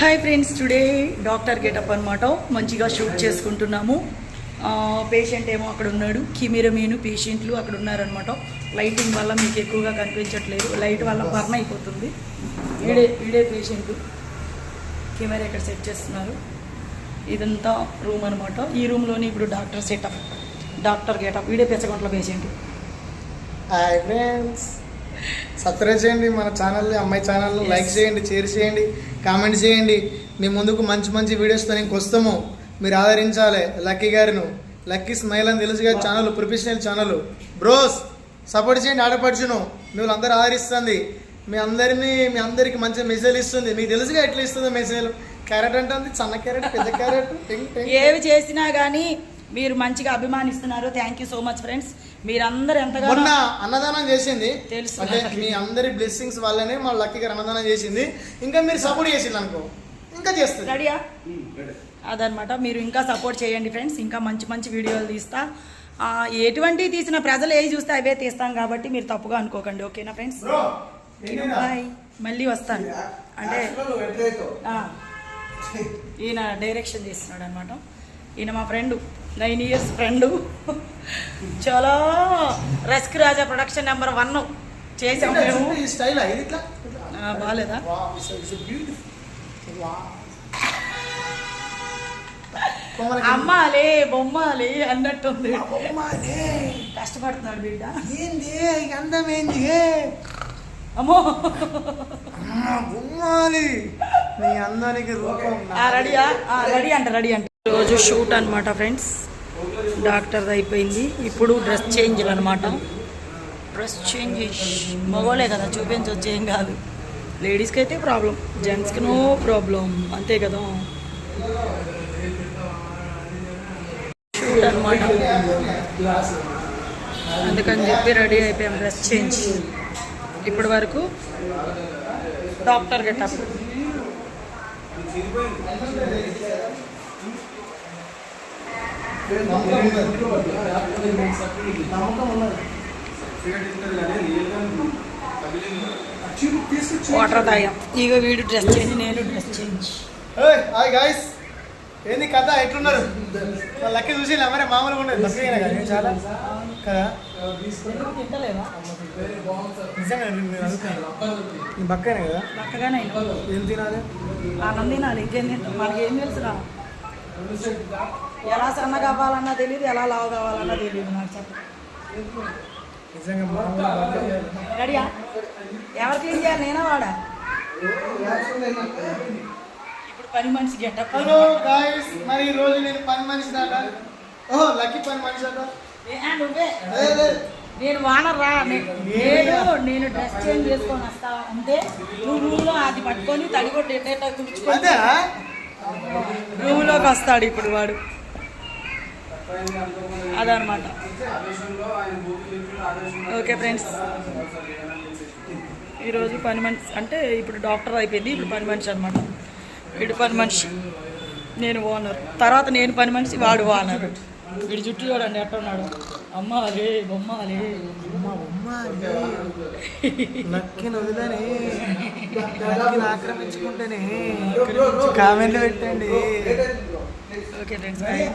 Hi friends, today doctor getup అనమాట. మంచిగా shoot చేసుకుంటున్నాము. పేషెంట్ ఏమో అక్కడ ఉన్నాడు, కిమిరమీను పేషెంట్లు అక్కడ ఉన్నారనమాట. లైటింగ్ వల్ల మీకు ఎక్కువగా కనిపించట్లేదు, లైట్ వల్ల బర్న్ అయిపోతుంది. ఈడే పేషెంట్. కెమెరా ఇక్కడ సెట్ చేస్తున్నారు. ఇదంతా రూమ్ అనమాట. ఈ రూమ్లోని ఇప్పుడు డాక్టర్ సెటప్, డాక్టర్ గెటప్. ఈడే పెచ్చగొంట్ల పేషెంట్. హాయ్ ఫ్రెండ్స్, సబ్స్క్రైబ్ చేయండి మన ఛానల్ని, అమ్మాయి ఛానల్ని లైక్ చేయండి, షేర్ చేయండి, కామెంట్ చేయండి. మీ ముందుకు మంచి మంచి వీడియోస్తో నేను వస్తాము, మీరు ఆదరించాలి లక్కీ గారిను. లక్కీ స్మైల్ అని తెలుసు కదా channel, professional channel. Bros support చేయండి, ఆడపడుచును మిమ్మల్ని అందరూ ఆదరిస్తుంది. మీ అందరికి మంచి మెసేజ్ ఇస్తుంది. మీకు తెలుసుగా ఎట్లా ఇస్తుందో మెసేజ్. క్యారెట్ అంటే సన్న క్యారెట్, పెద్ద క్యారెట్, ఏవి చేసినా కానీ మీరు మంచిగా అభిమానిస్తున్నారు. Thank you so much friends. మీరందరూ ఎంతగా మొన్న అన్నదానం చేసింది తెలుసు, అంటే మీ అందరి బ్లెస్సింగ్స్ వల్లనే మా లక్కీ గారు అన్నదానం చేసింది. ఇంకా మీరు సపోర్ట్ చేసింది అనుకో, ఇంకా చేస్తుంది. రెడీయా? అదనమాట. మీరు ఇంకా సపోర్ట్ చేయండి ఫ్రెండ్స్. ఇంకా మంచి మంచి వీడియోలు తీస్తా. ఎటువంటి తీసిన ప్రజలు ఏవి చూస్తే అవే తీస్తాం కాబట్టి మీరు తప్పుగా అనుకోకండి. ఓకేనా ఫ్రెండ్స్? బాయ్. మళ్ళీ వస్తాను. అంటే ఈయన డైరెక్షన్ చేస్తున్నాడు అనమాట. ఈయన మా ఫ్రెండ్, 9 years ఫ్రెండు. చాలా రస్క్ రాజా ప్రొడక్షన్ నెంబర్ 1 చేసాం మేము. బాగాలేదా? అమ్మాలే బొమ్మాలి అన్నట్టుంది. కష్టపడుతున్నాడు బిడ్డ. ఏంది అందమేంది? అమ్మో బొమ్మాలి నీ అందానికి రూపం. రెడీయా? రెడీ అంట. రోజు షూట్ అనమాట ఫ్రెండ్స్. డాక్టర్ అయిపోయింది. ఇప్పుడు డ్రెస్ చేంజ్లు అనమాట. డ్రెస్ చేంజ్ మగోలే కదా, చూపించవచ్చు, ఏం కాదు. లేడీస్కి అయితే ప్రాబ్లం, జెంట్స్కి నో ప్రాబ్లం, అంతే కదా. షూట్ అనమాట, అందుకని చెప్పి రెడీ అయిపోయాం. Dress change. ఇప్పటి వరకు డాక్టర్ గెటప్. వాటర్ తాగాం. ఇక వీడు డ్రెస్ చేంజ్, నేను డ్రెస్ చేంజ్. హాయ్ గైస్, ఏంది కథ? ఎట్లున్నారు? లక్కీ చూసి మరి మామూలుగా ఉండదు. లక్కీగా కానీ చాలా కదా. తింటలేవా? నిజంగా నీ బక్కనే కదా? బక్కగానే ఏం తినాలి? అన్నం తినాలి, ఇంకేం తింటాం. మనకేం తెలుసురా? ఎలా సన్న కావాలన్నా తెలియదు, ఎలా లావు కావాలన్నా తెలియదు. నాకు చెప్ప నిజంగా రెడీయా? ఎవరు క్లీన్ చేయాలి? నేనా వాడా? ఇప్పుడు పని మనిషి గెటప్. హలో గాయస్, మరి ఈ రోజు నేను పని మనిషి దాకా. ఓహో, లక్కీ పని మనిషి దాకా. నువ్వే. నేను వానరా. నేను డ్రెస్ చేంజ్ చేసుకొని వస్తా అంటే నువ్వు రూమ్లో అది పట్టుకొని తడిగొట్టి ఎట్లా కుడుచుకొని రూమ్లోకి వస్తాడు ఇప్పుడు వాడు. అదనమాట. ఓకే ఫ్రెండ్స్, ఈరోజు పని మనిషి అంటే ఇప్పుడు డాక్టర్ అయిపోయింది, ఇప్పుడు పని మనిషి అనమాట. వీడు పని మనిషి, నేను ఓనర్. తర్వాత నేను పని మనిషి, వాడు ఓనర్. వీడి జుట్టు చూడండి ఎట్లా ఉన్నాడు. అమ్మాలే బొమ్మాలే, లక్కీని వదిలేని లక్కీని ఆక్రమించుకుంటేనే కామెంట్లు పెట్టండి. Okay friends, bye.